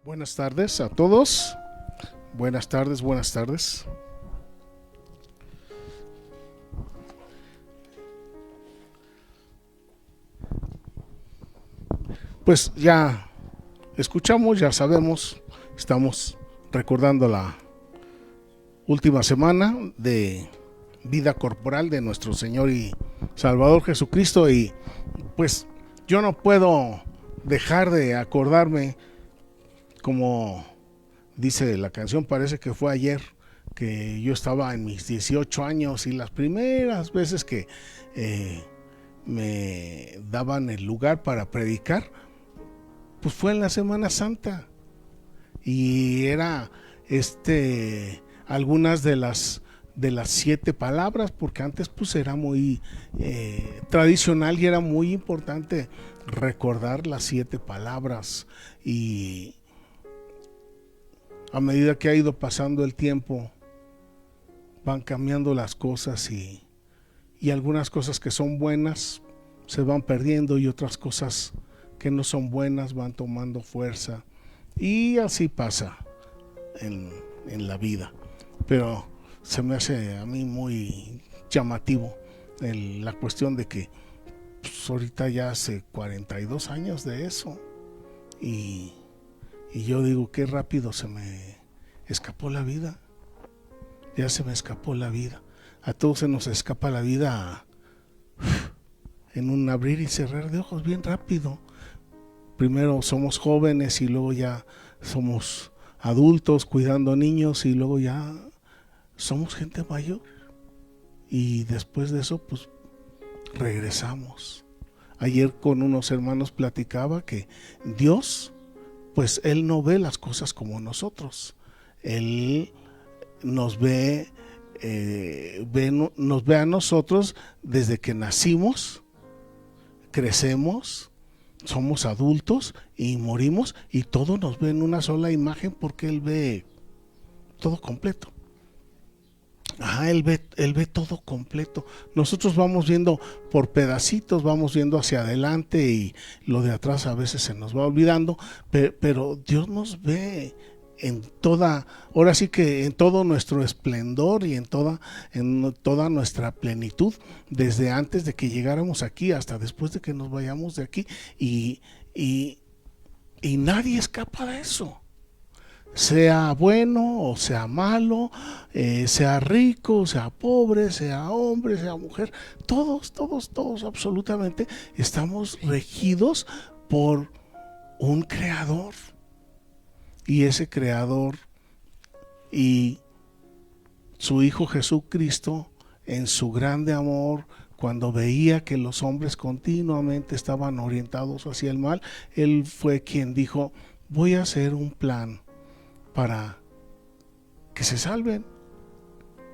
Buenas tardes a todos. Buenas tardes, buenas tardes. Pues ya escuchamos, ya sabemos, estamos recordando la última semana de vida corporal de nuestro Señor y Salvador Jesucristo, y pues yo no puedo dejar de acordarme, como dice la canción, parece que fue ayer, que yo estaba en mis 18 años y las primeras veces que me daban el lugar para predicar, pues fue en la Semana Santa, y era algunas de las 7 palabras, porque antes pues era muy tradicional y era muy importante recordar las 7 palabras. Y a medida que ha ido pasando el tiempo van cambiando las cosas, y algunas cosas que son buenas se van perdiendo y otras cosas que no son buenas van tomando fuerza, y así pasa en la vida. Pero se me hace a mí muy llamativo la cuestión de que pues, ahorita ya hace 42 años de eso, y yo digo, qué rápido se me escapó la vida. Ya se me escapó la vida. A todos se nos escapa la vida en un abrir y cerrar de ojos, bien rápido. Primero somos jóvenes y luego ya somos adultos cuidando niños, y luego ya somos gente mayor, y después de eso pues regresamos. Ayer con unos hermanos platicaba que Dios, pues Él no ve las cosas como nosotros. Él nos ve, nos ve a nosotros desde que nacimos, crecemos, somos adultos y morimos, y todo nos ve en una sola imagen, porque Él ve todo completo. Él ve todo completo. Nosotros vamos viendo por pedacitos, vamos viendo hacia adelante, y lo de atrás a veces se nos va olvidando, pero Dios nos ve en toda, ahora sí que en todo nuestro esplendor y en toda nuestra plenitud, desde antes de que llegáramos aquí hasta después de que nos vayamos de aquí, y nadie escapa de eso. Sea bueno o sea malo, sea rico, sea pobre, sea hombre, sea mujer, todos absolutamente estamos regidos por un creador. Y ese creador y su Hijo Jesucristo, en su grande amor, cuando veía que los hombres continuamente estaban orientados hacia el mal, Él fue quien dijo: voy a hacer un plan para que se salven.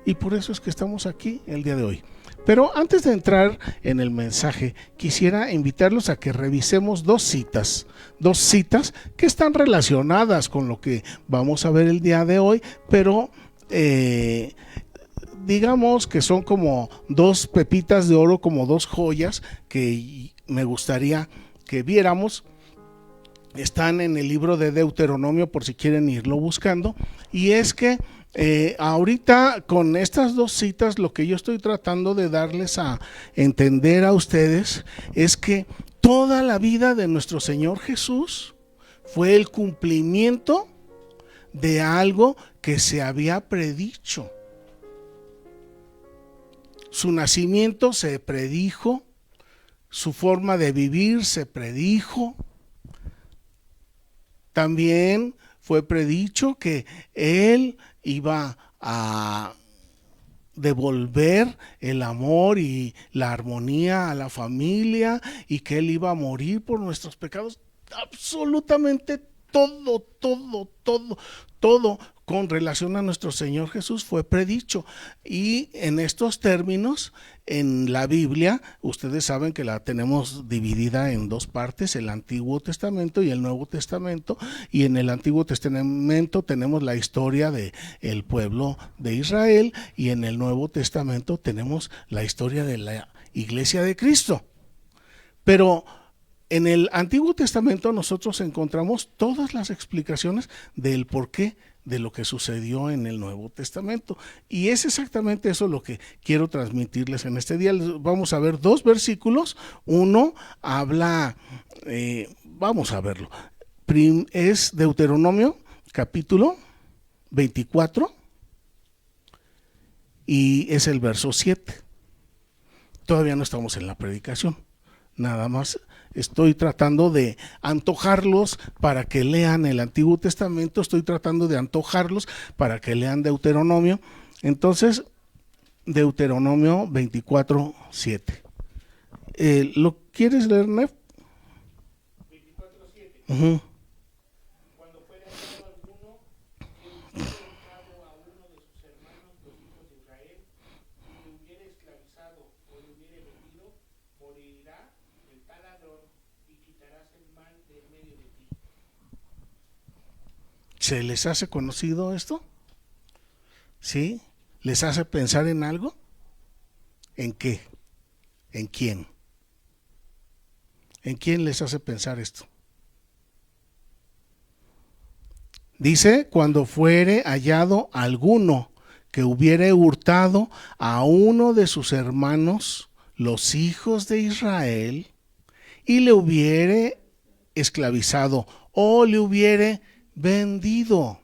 Y por eso es que estamos aquí el día de hoy. Pero antes de entrar en el mensaje, quisiera invitarlos a que revisemos dos citas que están relacionadas con lo que vamos a ver el día de hoy, pero digamos que son como dos pepitas de oro, como dos joyas que me gustaría que viéramos. Están en el libro de Deuteronomio, por si quieren irlo buscando. Y es que ahorita con estas dos citas, lo que yo estoy tratando de darles a entender a ustedes es que toda la vida de nuestro Señor Jesús fue el cumplimiento de algo que se había predicho. Su nacimiento se predijo, su forma de vivir se predijo. También fue predicho que Él iba a devolver el amor y la armonía a la familia, y que Él iba a morir por nuestros pecados. Absolutamente todo con relación a nuestro Señor Jesús fue predicho. Y en estos términos, en la Biblia, ustedes saben que la tenemos dividida en dos partes: el Antiguo Testamento y el Nuevo Testamento. Y en el Antiguo Testamento tenemos la historia de el pueblo de Israel, y en el Nuevo Testamento tenemos la historia de la Iglesia de Cristo. Pero En el Antiguo Testamento nosotros encontramos todas las explicaciones del porqué de lo que sucedió en el Nuevo Testamento. Y es exactamente eso lo que quiero transmitirles en este día. Vamos a ver dos versículos. Uno habla, vamos a verlo, es Deuteronomio capítulo 24 y es el verso 7. Todavía no estamos en la predicación, nada más estoy tratando de antojarlos para que lean el Antiguo Testamento, estoy tratando de antojarlos para que lean Deuteronomio. Entonces, Deuteronomio 24, 7. ¿Lo quieres leer, Nef? 24, 7. Uh-huh. Cuando fuera hallado alguno que hubiere dejado a uno de sus hermanos, los hijos de Israel, y le hubiere esclavizado o le hubiere vendido, morirá el tal ladrón y quitarás el mal de en medio de ti. ¿Se les hace conocido esto? ¿Sí? ¿Les hace pensar en algo? ¿En qué? ¿En quién? ¿En quién les hace pensar esto? Dice, cuando fuere hallado alguno que hubiere hurtado a uno de sus hermanos, los hijos de Israel, y le hubiere esclavizado o le hubiere vendido,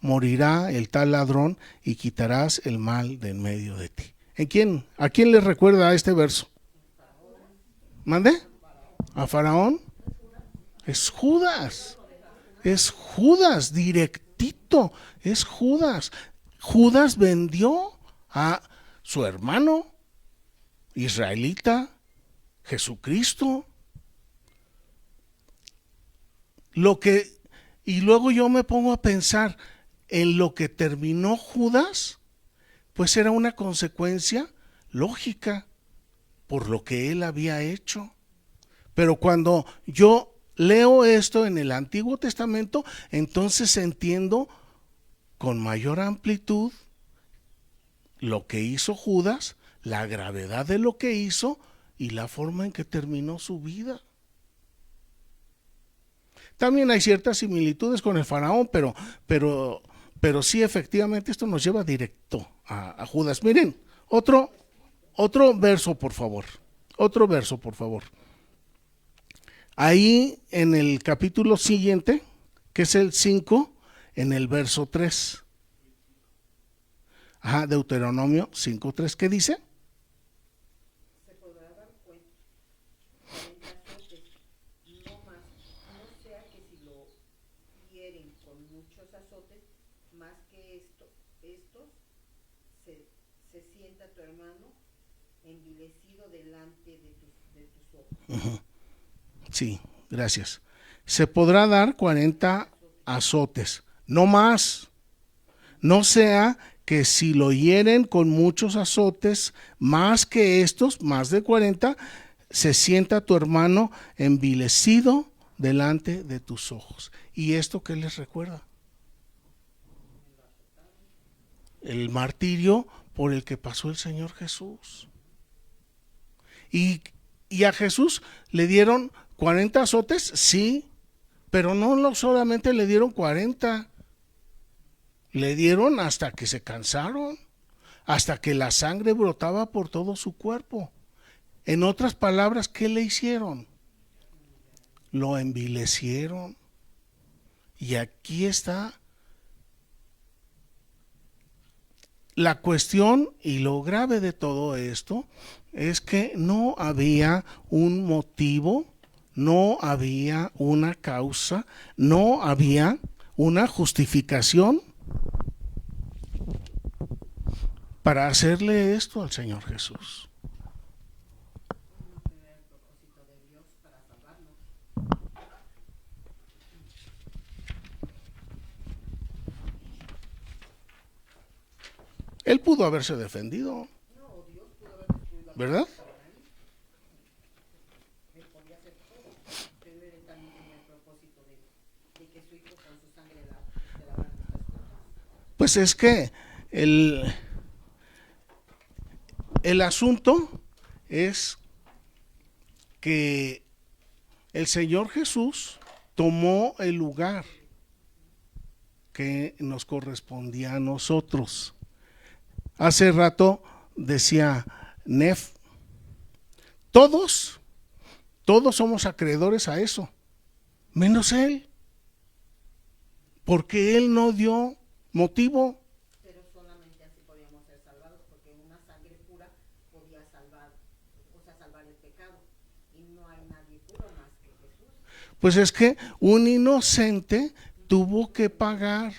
morirá el tal ladrón y quitarás el mal de en medio de ti. ¿En quién? ¿A quién le recuerda este verso? ¿Mande? ¿A Faraón? Es Judas. Es Judas, directito. Es Judas. Judas vendió a su hermano israelita, Jesucristo. Y luego yo me pongo a pensar en lo que terminó Judas, pues era una consecuencia lógica por lo que él había hecho. Pero cuando yo leo esto en el Antiguo Testamento, entonces entiendo con mayor amplitud lo que hizo Judas, la gravedad de lo que hizo y la forma en que terminó su vida. También hay ciertas similitudes con el faraón, pero sí, efectivamente, esto nos lleva directo a Judas. Miren, otro verso, por favor. Otro verso, por favor. Ahí en el capítulo siguiente, que es el 5, en el verso 3. Deuteronomio 5:3, ¿qué dice? Se podrá dar cuenta azotes, no más, no sea que si lo hieren con muchos azotes, más que estos, se sienta tu hermano envilecido delante de tus ojos. Uh-huh. Sí, gracias. Se podrá dar 40 azotes, no más. No sea que si lo hieren con muchos azotes, más que estos, más de 40, se sienta tu hermano envilecido delante de tus ojos. ¿Y esto qué les recuerda? El martirio por el que pasó el Señor Jesús. Y a Jesús le dieron 40 azotes, sí, pero no solamente le dieron 40, le dieron hasta que se cansaron, hasta que la sangre brotaba por todo su cuerpo. En otras palabras, ¿qué le hicieron? Lo envilecieron. Y aquí está la cuestión, y lo grave de todo esto es que no había un motivo, no había una causa, no había una justificación para hacerle esto al Señor Jesús. Él pudo haberse defendido, ¿verdad? Pues es que el asunto es que El Señor Jesús tomó el lugar que nos correspondía a nosotros. Hace rato decía Nef, todos somos acreedores a eso, menos él, porque él no dio motivo. Pero solamente así podíamos ser salvados, porque una sangre pura podía salvar, o sea, salvar el pecado. Y no hay nadie puro más que Jesús. Pues es que un inocente tuvo que pagar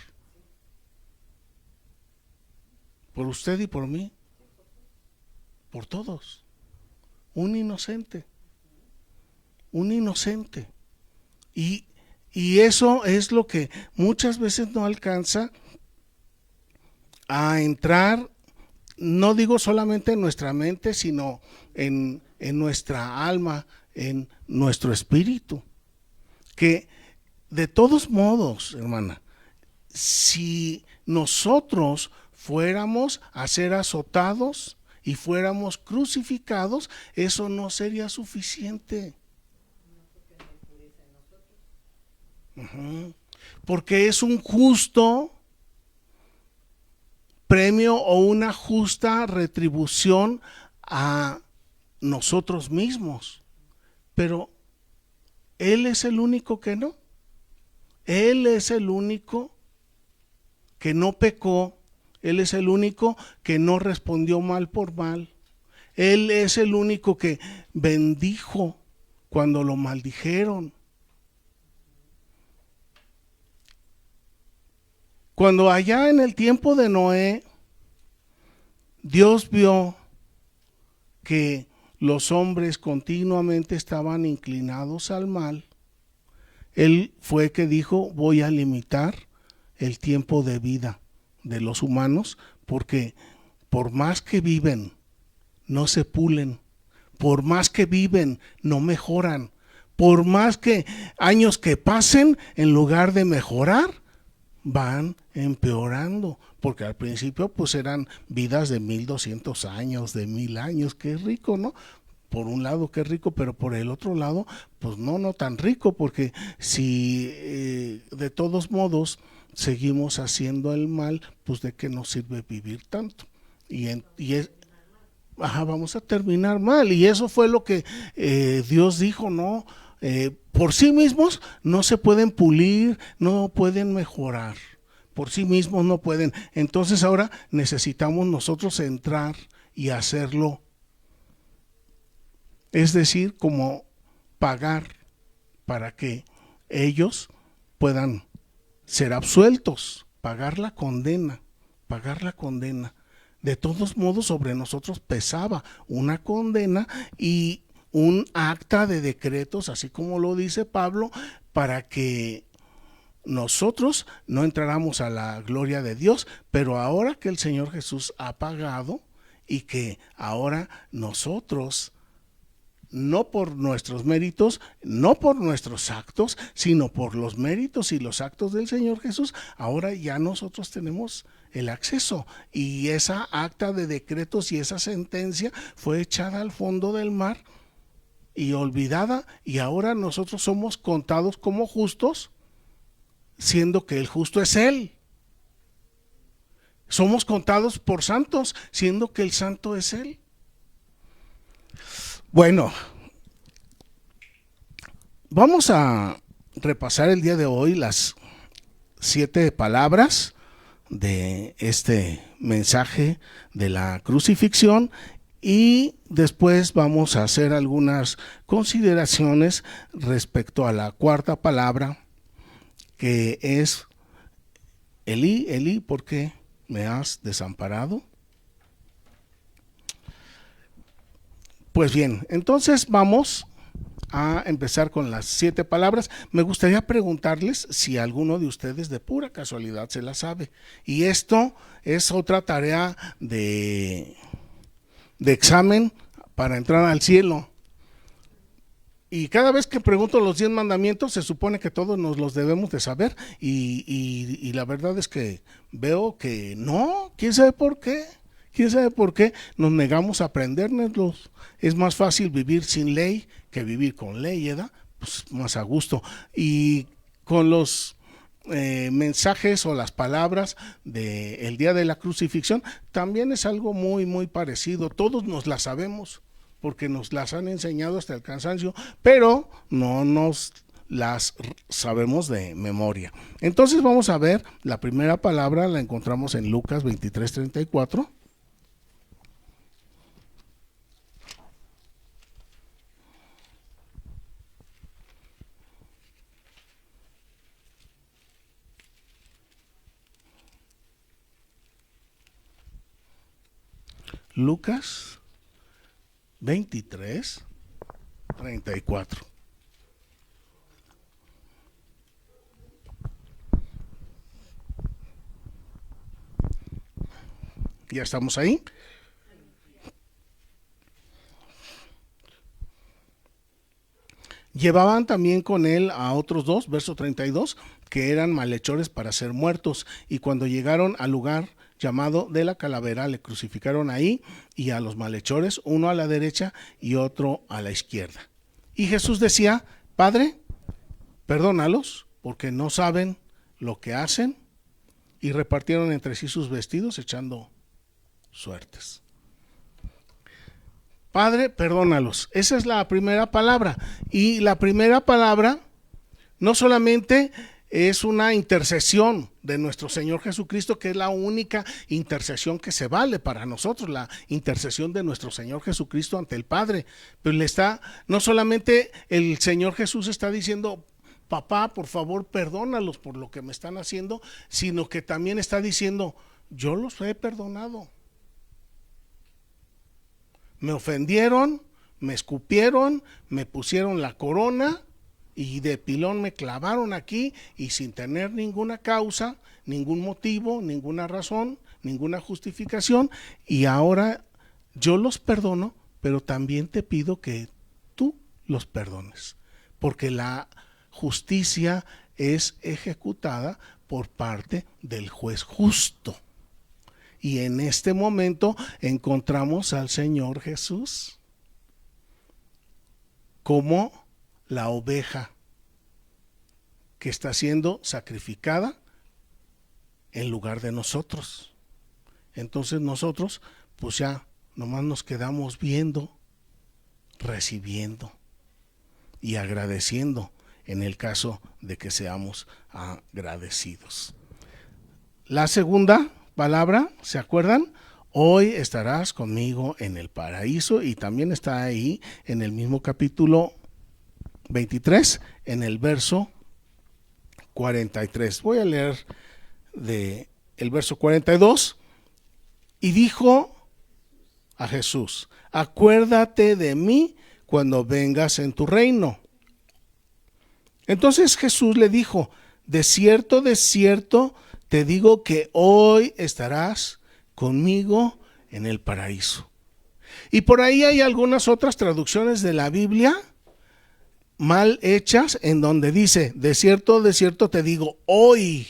por usted y por mí, por todos. Un inocente. Y eso es lo que muchas veces no alcanza a entrar, no digo solamente en nuestra mente, sino en nuestra alma, en nuestro espíritu. Que de todos modos, hermana, si nosotros fuéramos a ser azotados y fuéramos crucificados, eso no sería suficiente. Porque es un justo premio o una justa retribución a nosotros mismos. Pero Él es el único que no. Él es el único que no pecó. Él es el único que no respondió mal por mal. Él es el único que bendijo cuando lo maldijeron. Cuando allá en el tiempo de Noé, Dios vio que los hombres continuamente estaban inclinados al mal, Él fue que dijo, voy a limitar el tiempo de vida de los humanos, porque por más que viven, no se pulen, por más que viven, no mejoran, por más que años que pasen, en lugar de mejorar, van empeorando, porque al principio pues eran vidas de 1200 años, de 1000 años, qué rico, ¿no? Por un lado qué rico, pero por el otro lado pues no tan rico, porque si de todos modos seguimos haciendo el mal, pues de qué nos sirve vivir tanto, vamos a terminar mal, y eso fue lo que Dios dijo, no, por sí mismos no se pueden pulir, no pueden mejorar, por sí mismos no pueden. Entonces ahora necesitamos nosotros entrar y hacerlo, es decir, como pagar para que ellos puedan ser absueltos, pagar la condena. De todos modos, sobre nosotros pesaba una condena y un acta de decretos, así como lo dice Pablo, para que nosotros no entráramos a la gloria de Dios. Pero ahora que el Señor Jesús ha pagado y que ahora nosotros, no por nuestros méritos, no por nuestros actos, sino por los méritos y los actos del Señor Jesús, ahora ya nosotros tenemos el acceso, y esa acta de decretos y esa sentencia fue echada al fondo del mar y olvidada, y ahora nosotros somos contados como justos, siendo que el justo es Él. Somos contados por santos, siendo que el santo es Él. Bueno, vamos a repasar el día de hoy las 7 palabras de este mensaje de la crucifixión, y después vamos a hacer algunas consideraciones respecto a la 4ª palabra, que es Elí, Elí, ¿por qué me has desamparado? Pues bien, entonces vamos a empezar con las 7 palabras. Me gustaría preguntarles si alguno de ustedes de pura casualidad se la sabe. Y esto es otra tarea de examen para entrar al cielo. Y cada vez que pregunto los 10 mandamientos, se supone que todos nos los debemos de saber. Y la verdad es que veo que no, ¿quién sabe por qué? ¿Quién sabe por qué nos negamos a aprendérnoslos? Es más fácil vivir sin ley que vivir con ley, ¿verdad? pues, más a gusto. Y con los mensajes o las palabras del día de la crucifixión también es algo muy muy parecido. Todos nos las sabemos porque nos las han enseñado hasta el cansancio, pero no nos las sabemos de memoria. Entonces vamos a ver, la primera palabra la encontramos en Lucas 23:34. Lucas 23:34. ¿Ya estamos ahí? Llevaban también con él a otros dos, verso 32, que eran malhechores para ser muertos, y cuando llegaron al lugar llamado de la calavera, le crucificaron ahí, y a los malhechores, uno a la derecha y otro a la izquierda. Y Jesús decía: Padre, perdónalos, porque no saben lo que hacen. Y repartieron entre sí sus vestidos, echando suertes. Padre, perdónalos. Esa es la primera palabra. Y la primera palabra no solamente es una intercesión de nuestro Señor Jesucristo, que es la única intercesión que se vale para nosotros, la intercesión de nuestro Señor Jesucristo ante el Padre. Pero no solamente el Señor Jesús está diciendo: papá, por favor, perdónalos por lo que me están haciendo, sino que también está diciendo: yo los he perdonado. Me ofendieron, me escupieron, me pusieron la corona y de pilón me clavaron aquí, y sin tener ninguna causa, ningún motivo, ninguna razón, ninguna justificación, y ahora yo los perdono, pero también te pido que tú los perdones, porque la justicia es ejecutada por parte del juez justo. Y en este momento encontramos al Señor Jesús como la oveja que está siendo sacrificada en lugar de nosotros. Entonces nosotros pues ya nomás nos quedamos viendo, recibiendo y agradeciendo, en el caso de que seamos agradecidos. La segunda palabra, ¿se acuerdan? Hoy estarás conmigo en el paraíso, y también está ahí en el mismo capítulo 23, en el verso 43. Voy a leer de el verso 42. Y dijo a Jesús: acuérdate de mí cuando vengas en tu reino. Entonces Jesús le dijo: de cierto, te digo que hoy estarás conmigo en el paraíso. Y por ahí hay algunas otras traducciones de la Biblia mal hechas, en donde dice: de cierto, te digo, hoy,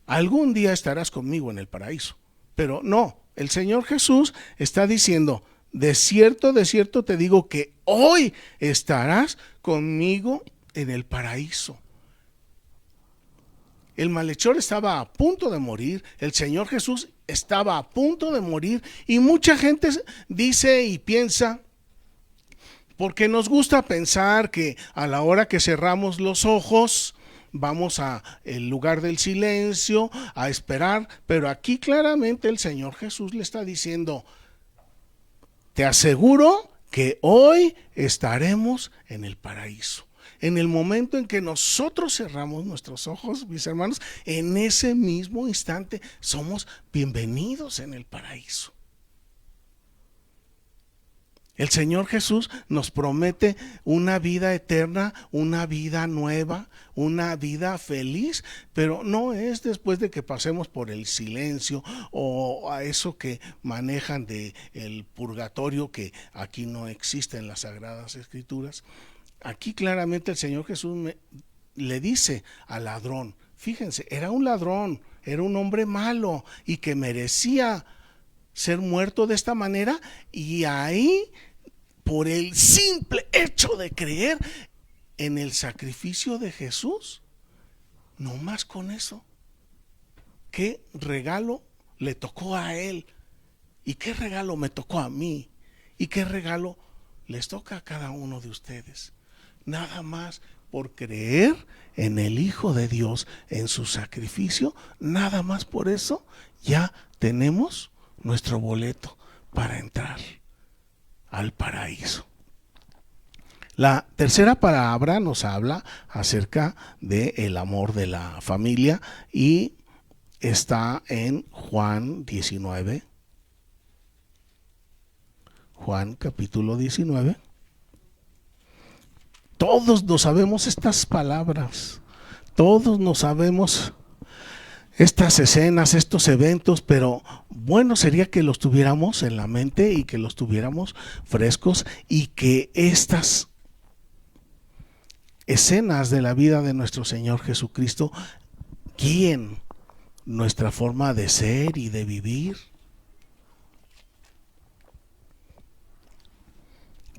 algún día estarás conmigo en el paraíso. Pero no, el Señor Jesús está diciendo: de cierto, te digo que hoy estarás conmigo en el paraíso. El malhechor estaba a punto de morir, el Señor Jesús estaba a punto de morir, y mucha gente dice y piensa, porque nos gusta pensar que a la hora que cerramos los ojos vamos a el lugar del silencio a esperar, pero aquí claramente el Señor Jesús le está diciendo: te aseguro que hoy estaremos en el paraíso. En el momento en que nosotros cerramos nuestros ojos, mis hermanos, en ese mismo instante somos bienvenidos en el paraíso. El Señor Jesús nos promete una vida eterna, una vida nueva, una vida feliz, pero no es después de que pasemos por el silencio o a eso que manejan de el purgatorio, que aquí no existe en las Sagradas Escrituras. Aquí claramente el Señor Jesús le dice al ladrón, fíjense, era un ladrón, era un hombre malo y que merecía ser muerto de esta manera, y ahí, por el simple hecho de creer, en el sacrificio de Jesús, no más con eso. ¿Qué regalo le tocó a él? ¿Y qué regalo me tocó a mí? ¿Y qué regalo les toca a cada uno de ustedes? Nada más por creer en el Hijo de Dios, en su sacrificio, nada más por eso ya tenemos nuestro boleto para entrar al paraíso. La tercera palabra nos habla acerca del amor de la familia y está en Juan 19. Juan capítulo 19. Todos nos sabemos estas palabras, todos nos sabemos estas escenas, estos eventos, pero bueno sería que los tuviéramos en la mente y que los tuviéramos frescos y que estas escenas de la vida de nuestro Señor Jesucristo guíen nuestra forma de ser y de vivir.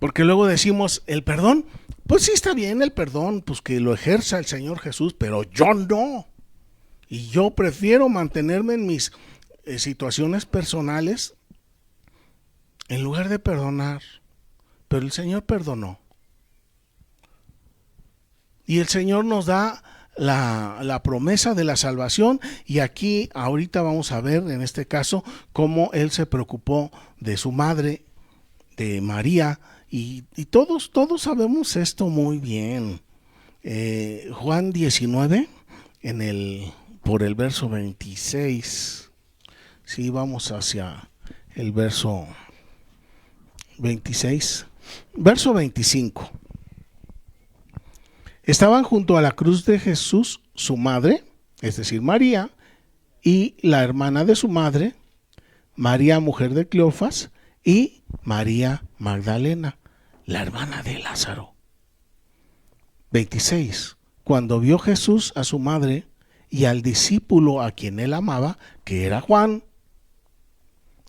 Porque luego decimos, el perdón, pues sí está bien el perdón, pues que lo ejerza el Señor Jesús, pero yo no. Y yo prefiero mantenerme en mis situaciones personales en lugar de perdonar. Pero el Señor perdonó. Y el Señor nos da la promesa de la salvación, y aquí ahorita vamos a ver en este caso cómo Él se preocupó de su madre, de María, y todos sabemos esto muy bien. Juan 19 por el verso 26. Sí, vamos hacia el verso 26. Verso 25. Estaban junto a la cruz de Jesús su madre, es decir, María, y la hermana de su madre, María, mujer de Cleofas, y María Magdalena, la hermana de Lázaro. 26. Cuando vio Jesús a su madre y al discípulo a quien él amaba, que era Juan,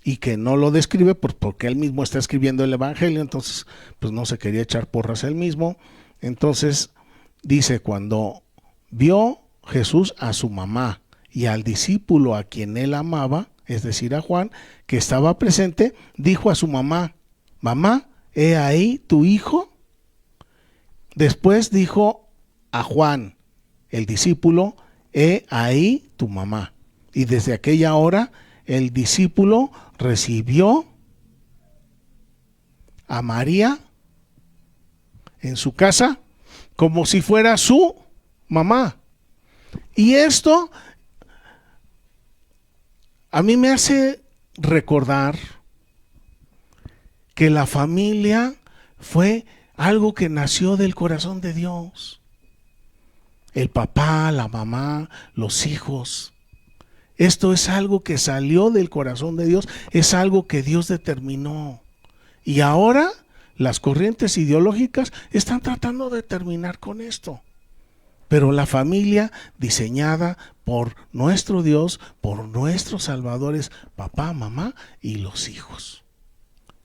y que no lo describe porque él mismo está escribiendo el evangelio, entonces pues no se quería echar porras él mismo. Entonces dice, cuando vio Jesús a su mamá y al discípulo a quien él amaba, es decir, a Juan, que estaba presente, dijo a su mamá, mamá, he ahí tu hijo. Después dijo a Juan, el discípulo, he ahí tu mamá. Y desde aquella hora el discípulo recibió a María en su casa como si fuera su mamá. Y esto a mí me hace recordar que la familia fue algo que nació del corazón de Dios. El papá, la mamá, los hijos. Esto es algo que salió del corazón de Dios, es algo que Dios determinó. Y ahora las corrientes ideológicas están tratando de terminar con esto. Pero la familia diseñada por nuestro Dios, por nuestros salvadores, papá, mamá y los hijos.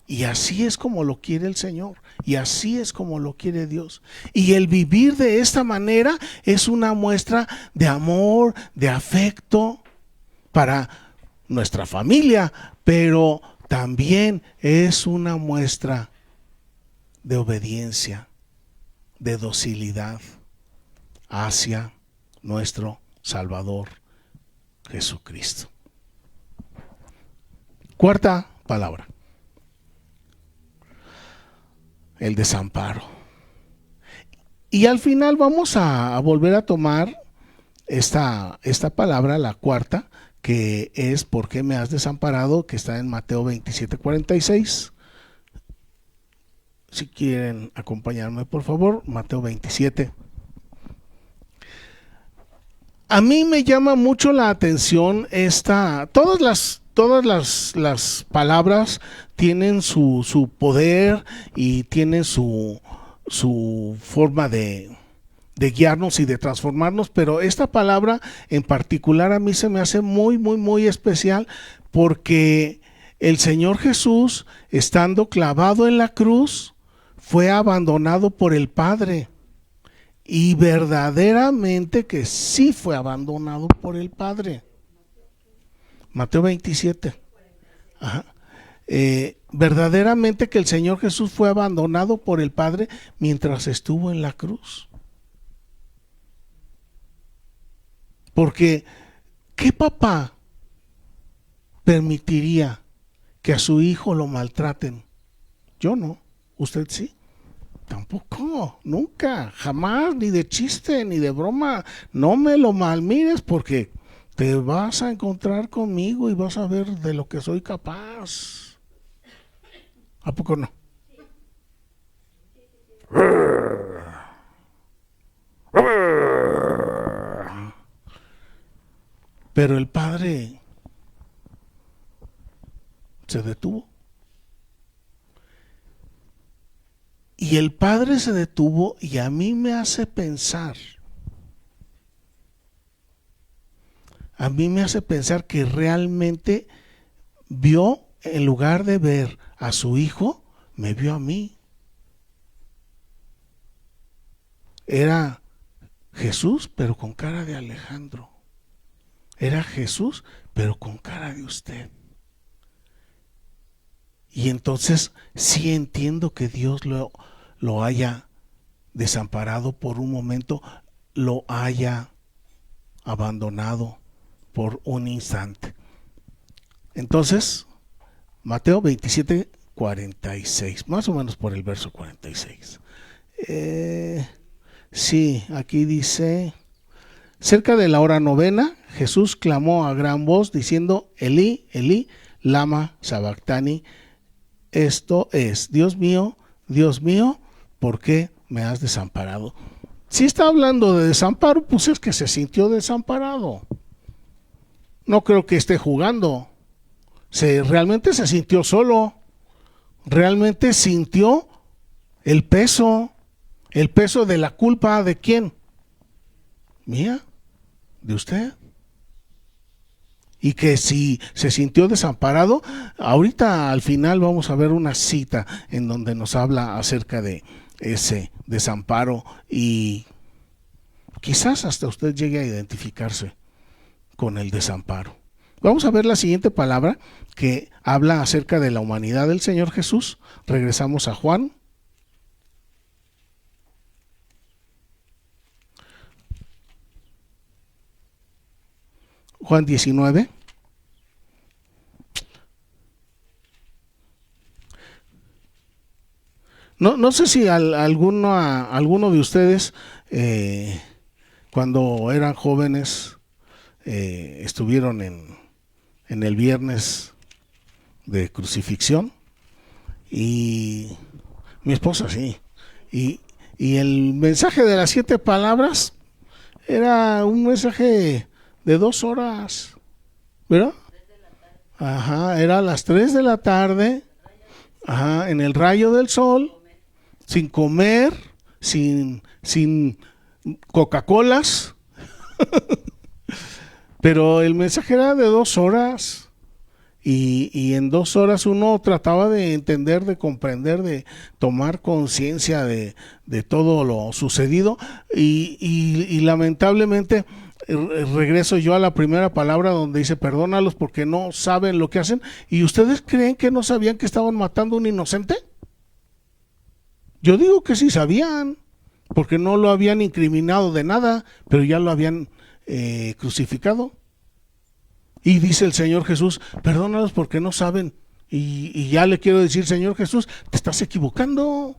Y así es como lo quiere el Señor, y así es como lo quiere Dios. Y el vivir de esta manera es una muestra de amor, de afecto para nuestra familia, pero también es una muestra de obediencia, de docilidad hacia nuestro Salvador Jesucristo. Cuarta palabra: el desamparo. Y al final vamos a volver a tomar esta palabra, la cuarta, que es ¿por qué me has desamparado?, que está en Mateo 27:46. Si quieren acompañarme, por favor, Mateo 27. A mí me llama mucho la atención todas las palabras tienen su poder y tienen su forma de guiarnos y de transformarnos, pero esta palabra en particular a mí se me hace muy, muy, muy especial, porque el Señor Jesús, estando clavado en la cruz, fue abandonado por el Padre. y verdaderamente que sí fue abandonado por el Padre. Mateo 27. Ajá. Verdaderamente que el Señor Jesús fue abandonado por el Padre mientras estuvo en la cruz. Porque ¿qué papá permitiría que a su hijo lo maltraten? Yo no. ¿Usted sí? Tampoco, nunca, jamás, ni de chiste, ni de broma. No me lo malmires porque te vas a encontrar conmigo y vas a ver de lo que soy capaz. ¿A poco no? Pero el Padre se detuvo. Y el Padre se detuvo y a mí me hace pensar. A mí me hace pensar que realmente vio, en lugar de ver a su hijo, me vio a mí. Era Jesús, pero con cara de Alejandro. Era Jesús, pero con cara de usted. Y entonces sí entiendo que Dios lo haya desamparado por un momento, lo haya abandonado por un instante. Entonces, Mateo 27, 46, más o menos por el verso 46. Sí, aquí dice: cerca de la hora novena, Jesús clamó a gran voz diciendo: Elí, Elí, lama sabactani. Esto es: Dios mío, ¿por qué me has desamparado? Si está hablando de desamparo, pues es que se sintió desamparado. No creo que esté jugando. Realmente se sintió solo. Realmente sintió el peso de la culpa. ¿De quién? Mía, de usted. Y que si se sintió desamparado, ahorita al final vamos a ver una cita en donde nos habla acerca de ese desamparo y quizás hasta usted llegue a identificarse con el desamparo. Vamos a ver la siguiente palabra que habla acerca de la humanidad del Señor Jesús. Regresamos a Juan. Juan 19. No sé si alguno de ustedes cuando eran jóvenes estuvieron en el viernes de crucifixión, y mi esposa sí, y el mensaje de las 7 palabras era un mensaje de 2 horas, ¿verdad? Ajá, era a las 3 de la tarde, ajá, en el rayo del sol, sin comer, sin Coca-Colas, pero el mensaje era de 2 horas. Y en 2 horas uno trataba de entender, de comprender, de tomar conciencia de todo lo sucedido, y lamentablemente regreso yo a la primera palabra donde dice: perdónalos porque no saben lo que hacen. ¿Y ustedes creen que no sabían que estaban matando a un inocente? Yo digo que sí sabían, porque no lo habían incriminado de nada, pero ya lo habían crucificado. Y dice el Señor Jesús: perdónalos porque no saben. Y ya le quiero decir: Señor Jesús, te estás equivocando.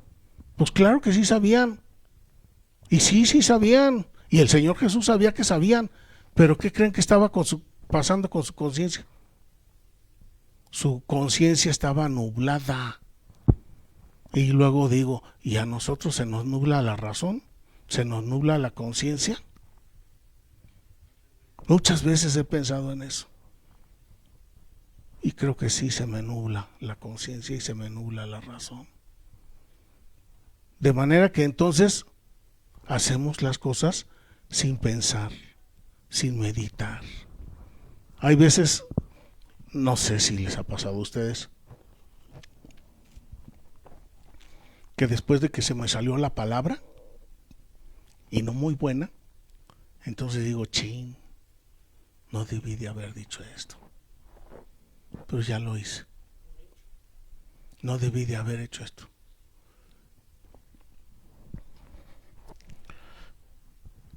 Pues claro que sí sabían. Y sí sabían. Y el Señor Jesús sabía que sabían. Pero ¿qué creen que estaba pasando con su conciencia? Su conciencia estaba nublada. Y luego digo: ¿y a nosotros se nos nubla la razón? ¿Se nos nubla la conciencia? Muchas veces he pensado en eso. Y creo que sí se me nubla la conciencia y se me nubla la razón. De manera que entonces hacemos las cosas sin pensar, sin meditar. Hay veces, no sé si les ha pasado a ustedes, que después de que se me salió la palabra y no muy buena, entonces digo, chin, no debí de haber dicho esto, pero ya lo hice. No debí de haber hecho esto.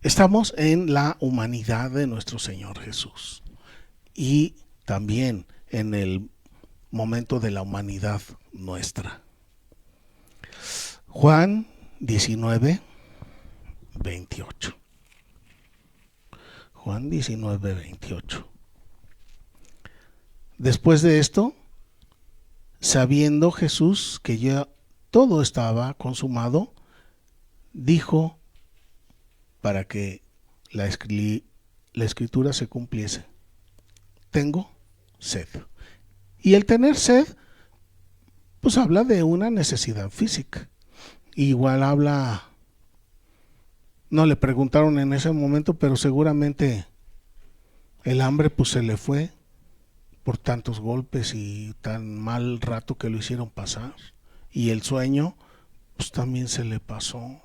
Estamos en la humanidad de nuestro Señor Jesús y también en el momento de la humanidad nuestra. Juan 19, 28. Juan 19, 28. Después de esto, sabiendo Jesús que ya todo estaba consumado, dijo, para que la escritura se cumpliese, tengo sed. Y el tener sed, pues habla de una necesidad física. Igual habla, no le preguntaron en ese momento, pero seguramente el hambre pues se le fue por tantos golpes y tan mal rato que lo hicieron pasar. Y el sueño pues también se le pasó.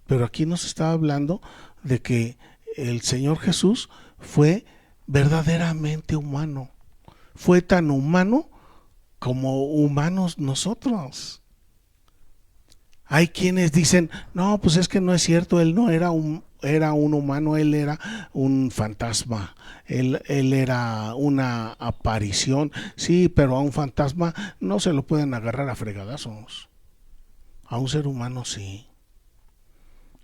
Pero aquí nos está hablando de que el Señor Jesús fue verdaderamente humano. Fue tan humano como humanos nosotros. Hay quienes dicen, no, pues es que no es cierto, él no era un humano, él era un fantasma, él era una aparición. Sí, pero a un fantasma no se lo pueden agarrar a fregadazos. A un ser humano sí.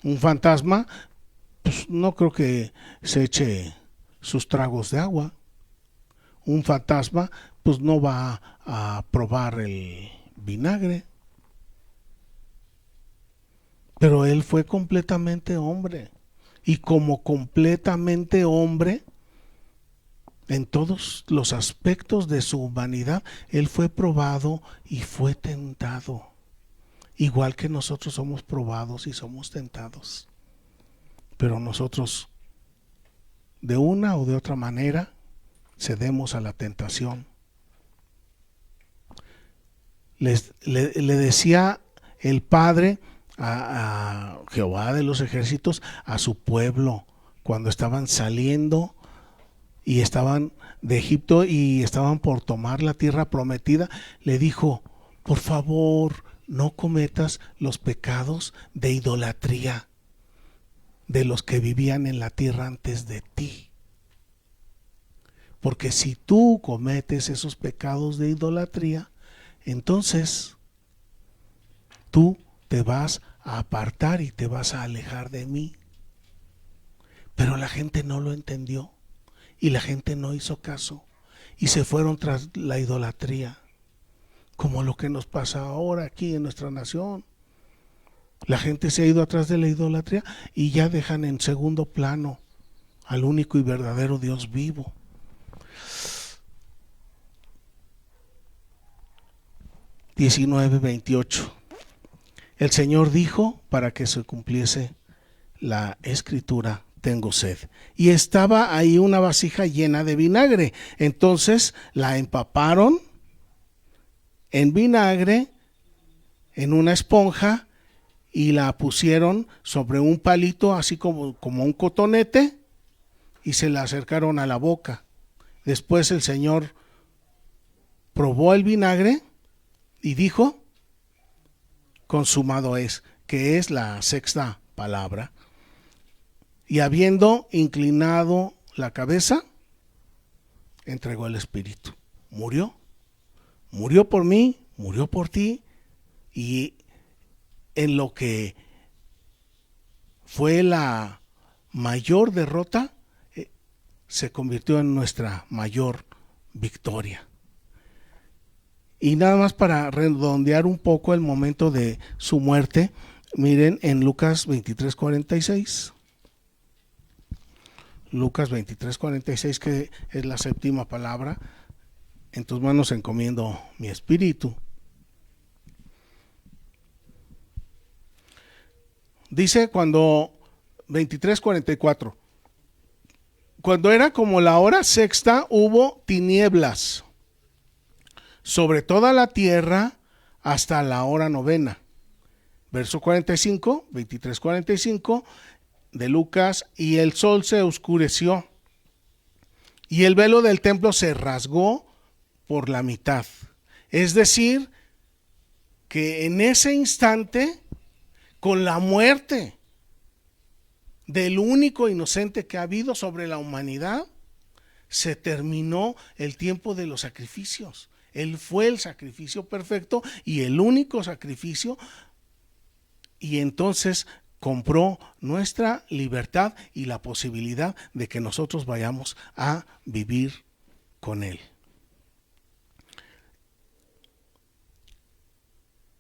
Un fantasma, pues no creo que se eche sus tragos de agua. Un fantasma, pues no va a probar el vinagre. Pero él fue completamente hombre. Y como completamente hombre, en todos los aspectos de su humanidad, él fue probado y fue tentado. Igual que nosotros somos probados y somos tentados. Pero nosotros, de una o de otra manera, cedemos a la tentación. Le decía el Padre a Jehová de los ejércitos, a su pueblo, cuando estaban saliendo y estaban de Egipto y estaban por tomar la tierra prometida, le dijo, por favor, no cometas los pecados de idolatría de los que vivían en la tierra antes de ti. Porque si tú cometes esos pecados de idolatría, entonces tú te vas a apartar y te vas a alejar de mí. Pero la gente no lo entendió y la gente no hizo caso y se fueron tras la idolatría, como lo que nos pasa ahora aquí en nuestra nación. La gente se ha ido atrás de la idolatría y ya dejan en segundo plano al único y verdadero Dios vivo. (19:28) El Señor dijo, para que se cumpliese la escritura, tengo sed. Y estaba ahí una vasija llena de vinagre. Entonces la empaparon en vinagre en una esponja y la pusieron sobre un palito, así como un cotonete, y se la acercaron a la boca. Después el Señor probó el vinagre y dijo, consumado es, que es la sexta palabra. Y habiendo inclinado la cabeza, entregó el espíritu. Murió por mí, murió por ti, y en lo que fue la mayor derrota, se convirtió en nuestra mayor victoria. Y nada más para redondear un poco el momento de su muerte, miren en Lucas 23:46. Lucas 23:46, que es la séptima palabra. En tus manos encomiendo mi espíritu. Dice 23:44. Cuando era como la hora sexta, hubo tinieblas sobre toda la tierra hasta la hora novena. Verso 45, 23-45 de Lucas, y el sol se oscureció y el velo del templo se rasgó por la mitad. Es decir, que en ese instante, con la muerte del único inocente que ha habido sobre la humanidad, se terminó el tiempo de los sacrificios. Él fue el sacrificio perfecto y el único sacrificio, y entonces compró nuestra libertad y la posibilidad de que nosotros vayamos a vivir con Él.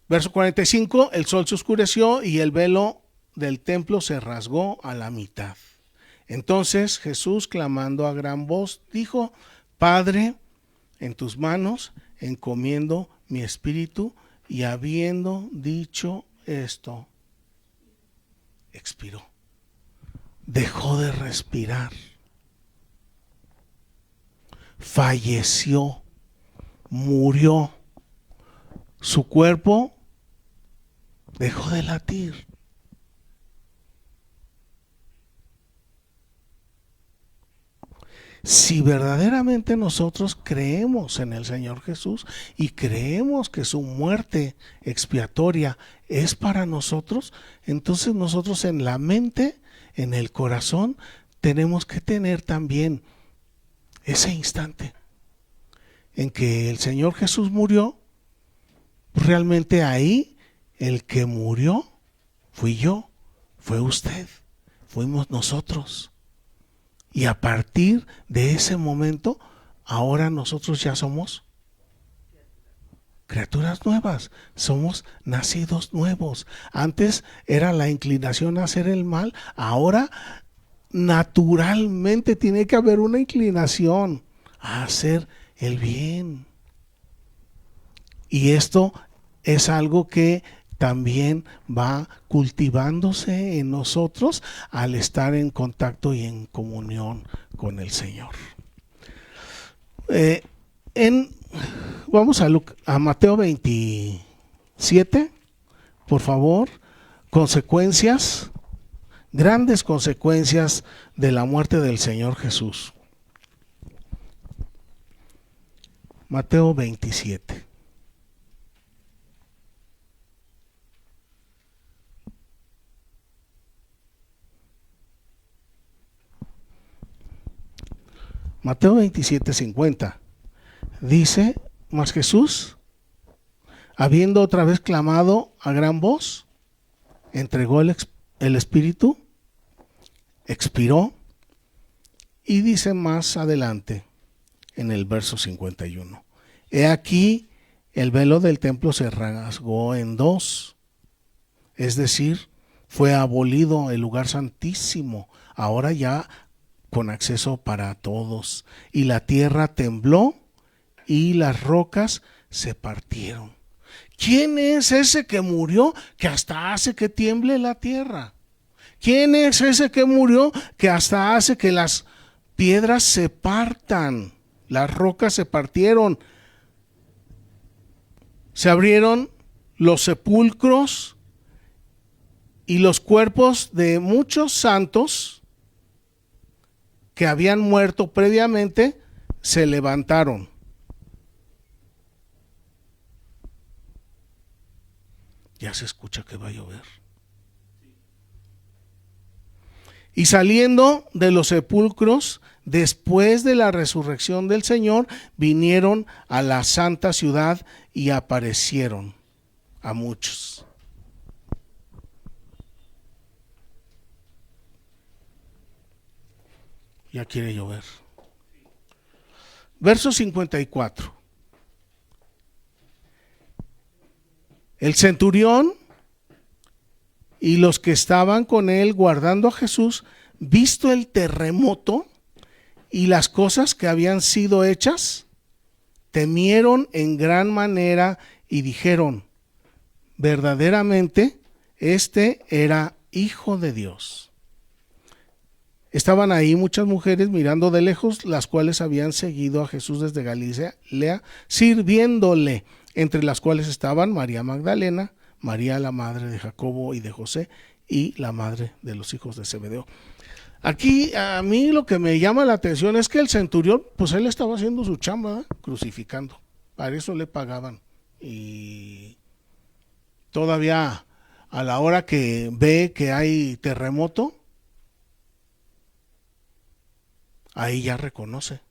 Verso 45, el sol se oscureció y el velo del templo se rasgó a la mitad. Entonces Jesús, clamando a gran voz, dijo: Padre, en tus manos encomiendo mi espíritu. Y habiendo dicho esto, expiró. Dejó de respirar. Falleció. Murió. Su cuerpo dejó de latir. Si verdaderamente nosotros creemos en el Señor Jesús y creemos que su muerte expiatoria es para nosotros, entonces nosotros en la mente, en el corazón, tenemos que tener también ese instante en que el Señor Jesús murió. Realmente ahí el que murió fui yo, fue usted, fuimos nosotros. Y a partir de ese momento, ahora nosotros ya somos criaturas nuevas, somos nacidos nuevos. Antes era la inclinación a hacer el mal, ahora naturalmente tiene que haber una inclinación a hacer el bien. Y esto es algo que también va cultivándose en nosotros al estar en contacto y en comunión con el Señor. Vamos a Mateo 27, por favor. Consecuencias, grandes consecuencias de la muerte del Señor Jesús. Mateo 27. Mateo 27:50 dice: mas Jesús, habiendo otra vez clamado a gran voz, entregó el espíritu, expiró, y dice más adelante en el verso 51: he aquí el velo del templo se rasgó en dos, es decir, fue abolido el lugar santísimo, ahora ya con acceso para todos, y la tierra tembló y las rocas se partieron. ¿Quién es ese que murió que hasta hace que tiemble la tierra? ¿Quién es ese que murió que hasta hace que las piedras se partan? Las rocas se partieron. Se abrieron los sepulcros y los cuerpos de muchos santos que habían muerto previamente se levantaron. Ya se escucha que va a llover. Y saliendo de los sepulcros, después de la resurrección del Señor, vinieron a la santa ciudad y aparecieron a muchos. Ya quiere llover. Verso 54. El centurión y los que estaban con él guardando a Jesús, visto el terremoto y las cosas que habían sido hechas, temieron en gran manera y dijeron: verdaderamente este era Hijo de Dios. Estaban ahí muchas mujeres mirando de lejos, las cuales habían seguido a Jesús desde Galilea, sirviéndole, entre las cuales estaban María Magdalena, María la madre de Jacobo y de José y la madre de los hijos de Zebedeo. Aquí a mí lo que me llama la atención es que el centurión, pues él estaba haciendo su chamba, crucificando. Para eso le pagaban. Y todavía a la hora que ve que hay terremoto, ahí ya reconoce.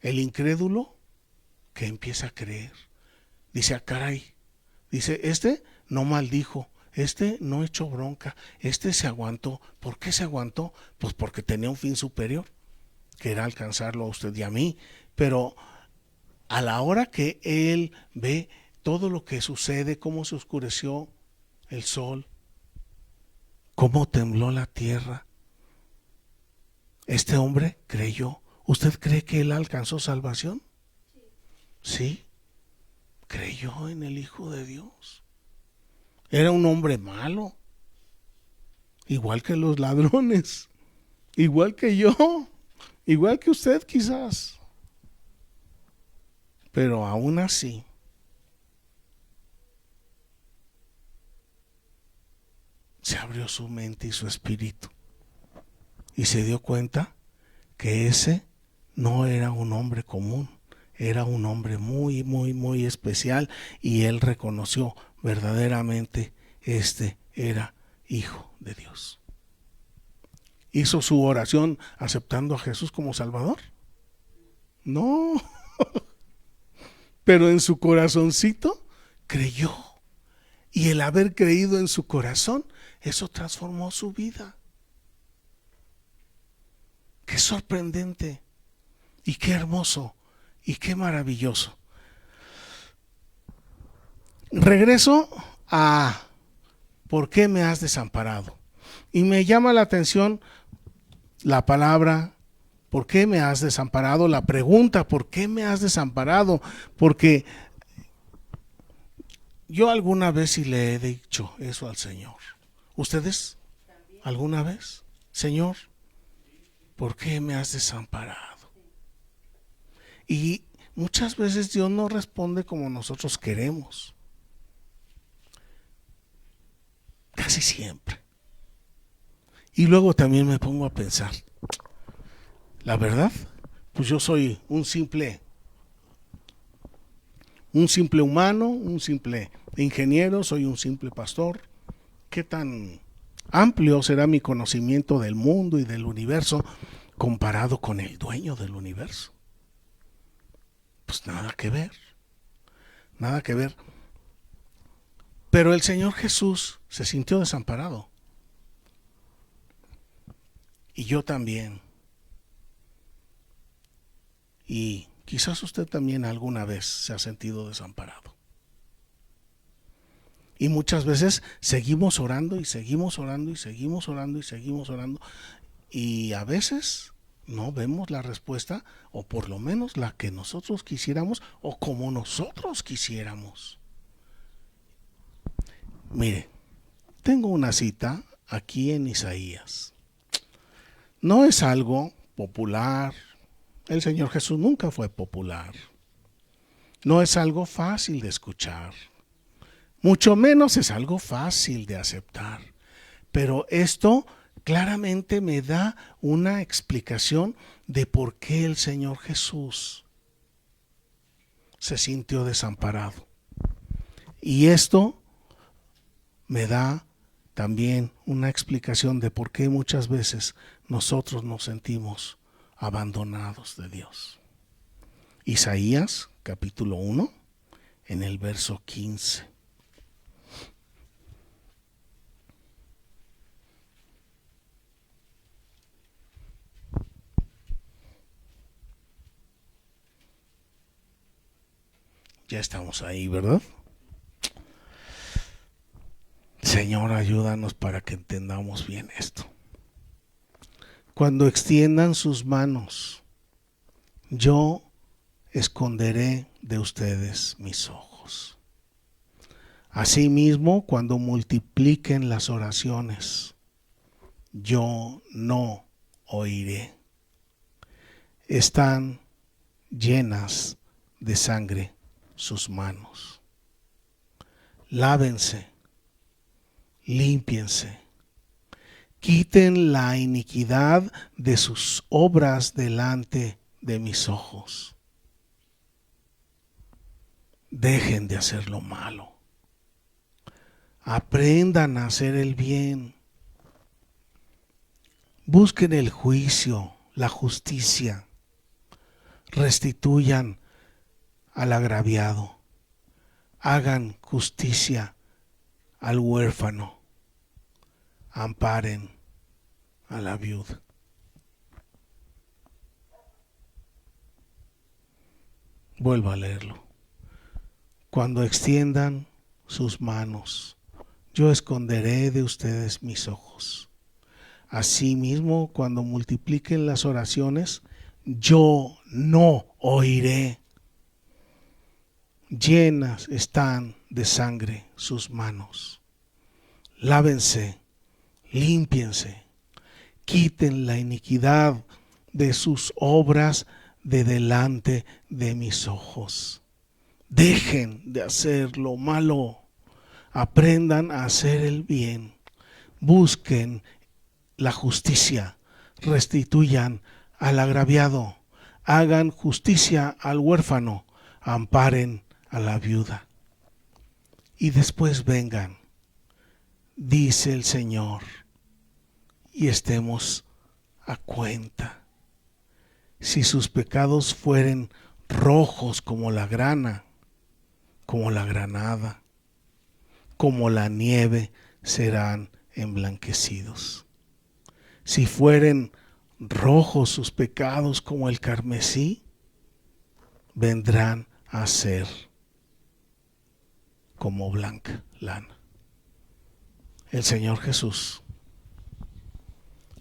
El incrédulo que empieza a creer. Dice, ah, caray. Dice, este no maldijo. Este no echó bronca, este se aguantó. ¿Por qué se aguantó? Pues porque tenía un fin superior, que era alcanzarlo a usted y a mí. Pero a la hora que él ve todo lo que sucede, cómo se oscureció el sol, cómo tembló la tierra, este hombre creyó. ¿Usted cree que él alcanzó salvación? Sí, creyó en el Hijo de Dios. Era un hombre malo, igual que los ladrones, igual que yo, igual que usted quizás. Pero aún así, se abrió su mente y su espíritu y se dio cuenta que ese no era un hombre común, era un hombre muy, muy, muy especial, y él reconoció verdaderamente este era Hijo de Dios. ¿Hizo su oración aceptando a Jesús como Salvador? No, pero en su corazoncito creyó, y el haber creído en su corazón, eso transformó su vida. Qué sorprendente y qué hermoso y qué maravilloso. Regreso a ¿por qué me has desamparado? Y me llama la atención la palabra ¿por qué me has desamparado? La pregunta ¿por qué me has desamparado? Porque yo alguna vez sí le he dicho eso al Señor. ¿Ustedes? ¿Alguna vez? Señor, ¿por qué me has desamparado? Y muchas veces Dios no responde como nosotros queremos. Casi siempre. Y luego también me pongo a pensar, la verdad, pues yo soy un simple humano, un simple ingeniero, soy un simple pastor. ¿Qué tan amplio será mi conocimiento del mundo y del universo comparado con el dueño del universo? Pues nada que ver, nada que ver. Pero el Señor Jesús se sintió desamparado. Y yo también. Y quizás usted también alguna vez se ha sentido desamparado. Y muchas veces seguimos orando y seguimos orando y seguimos orando y seguimos orando. Y a veces no vemos la respuesta, o por lo menos la que nosotros quisiéramos, o como nosotros quisiéramos. Mire, tengo una cita aquí en Isaías. No es algo popular. El Señor Jesús nunca fue popular. No es algo fácil de escuchar. Mucho menos es algo fácil de aceptar. Pero esto claramente me da una explicación de por qué el Señor Jesús se sintió desamparado. Y esto me da también una explicación de por qué muchas veces nosotros nos sentimos abandonados de Dios. Isaías capítulo 1, en el verso 15. Ya estamos ahí, ¿verdad? Señor, ayúdanos para que entendamos bien esto. Cuando extiendan sus manos, yo esconderé de ustedes mis ojos. Asimismo, cuando multipliquen las oraciones, yo no oiré. Están llenas de sangre sus manos. Lávense límpiense. Quiten la iniquidad de sus obras delante de mis ojos. Dejen de hacer lo malo. Aprendan a hacer el bien. Busquen el juicio, la justicia. Restituyan al agraviado. Hagan justicia al huérfano. Amparen a la viuda. Vuelvo a leerlo. Cuando extiendan sus manos, yo esconderé de ustedes mis ojos. Asimismo, cuando multipliquen las oraciones, yo no oiré. Llenas están de sangre sus manos. Lávense, límpiense, quiten la iniquidad de sus obras de delante de mis ojos. Dejen de hacer lo malo, aprendan a hacer el bien, busquen la justicia, restituyan al agraviado, hagan justicia al huérfano, amparen a la viuda. Y después vengan, dice el Señor, y estemos a cuenta. Si sus pecados fueren rojos como la grana, como la granada, como la nieve, serán emblanquecidos. Si fueren rojos sus pecados como el carmesí, vendrán a ser como blanca lana. El Señor Jesús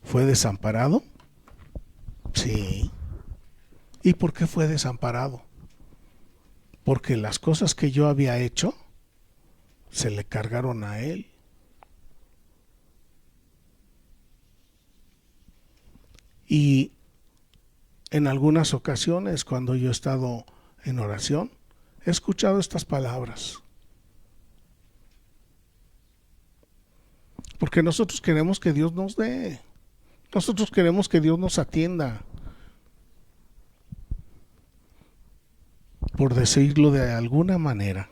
fue desamparado. Sí. ¿Y por qué fue desamparado? Porque las cosas que yo había hecho se le cargaron a él. Y en algunas ocasiones, cuando yo he estado en oración, he escuchado estas palabras. Porque nosotros queremos que Dios nos dé. Nosotros queremos que Dios nos atienda. Por decirlo de alguna manera,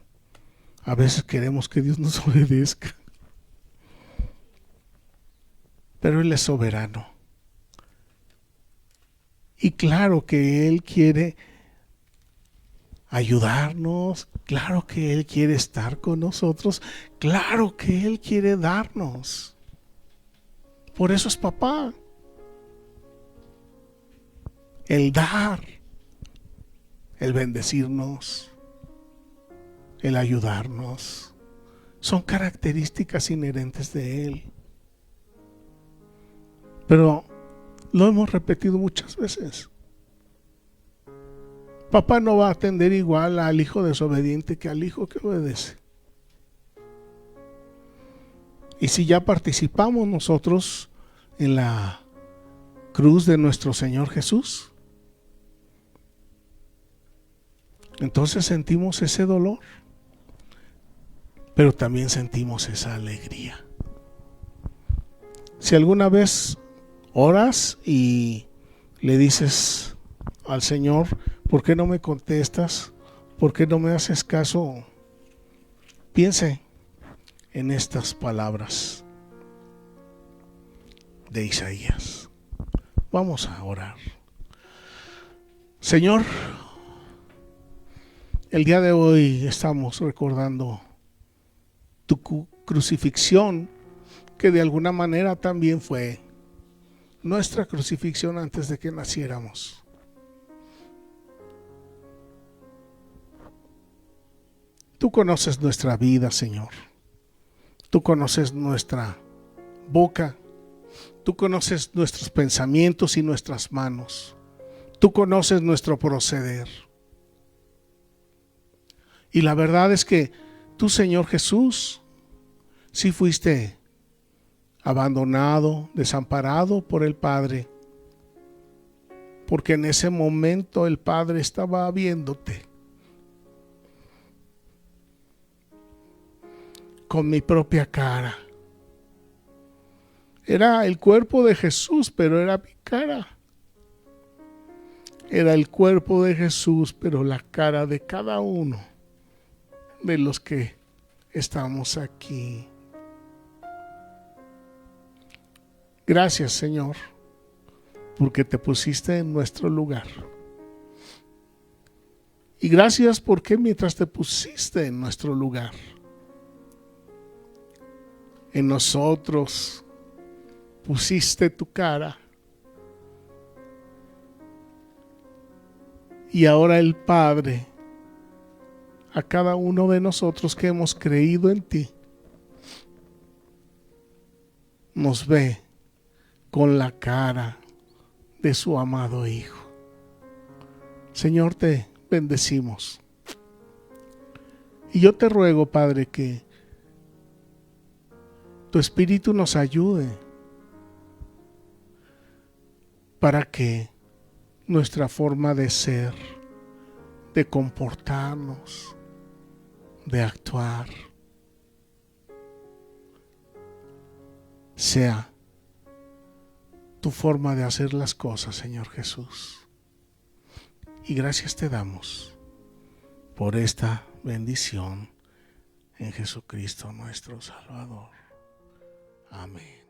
a veces queremos que Dios nos obedezca. Pero Él es soberano. Y claro que Él quiere ayudarnos, claro que Él quiere estar con nosotros, claro que Él quiere darnos. Por eso es papá. El dar, el bendecirnos, el ayudarnos, son características inherentes de Él. Pero lo hemos repetido muchas veces. Papá no va a atender igual al hijo desobediente que al hijo que obedece. Y si ya participamos nosotros en la cruz de nuestro Señor Jesús, entonces sentimos ese dolor, pero también sentimos esa alegría. Si alguna vez oras y le dices al Señor, ¿por qué no me contestas? ¿Por qué no me haces caso? Piense en estas palabras de Isaías. Vamos a orar. Señor, el día de hoy estamos recordando tu crucifixión, que de alguna manera también fue nuestra crucifixión antes de que naciéramos. Tú conoces nuestra vida, Señor. Tú conoces nuestra boca. Tú conoces nuestros pensamientos y nuestras manos. Tú conoces nuestro proceder. Y la verdad es que tú, Señor Jesús, sí fuiste abandonado, desamparado por el Padre, porque en ese momento el Padre estaba viéndote. Con mi propia cara Era el cuerpo de Jesús, pero era mi cara. Era el cuerpo de Jesús, pero la cara de cada uno de los que estamos aquí. Gracias, Señor, porque te pusiste en nuestro lugar. Y gracias porque mientras te pusiste en nuestro lugar, en nosotros pusiste tu cara. Y ahora el Padre, a cada uno de nosotros que hemos creído en ti, nos ve con la cara de su amado Hijo. Señor, te bendecimos. Y yo te ruego, Padre, que tu Espíritu nos ayude para que nuestra forma de ser, de comportarnos, de actuar, sea tu forma de hacer las cosas, Señor Jesús. Y gracias te damos por esta bendición en Jesucristo nuestro Salvador. Amén.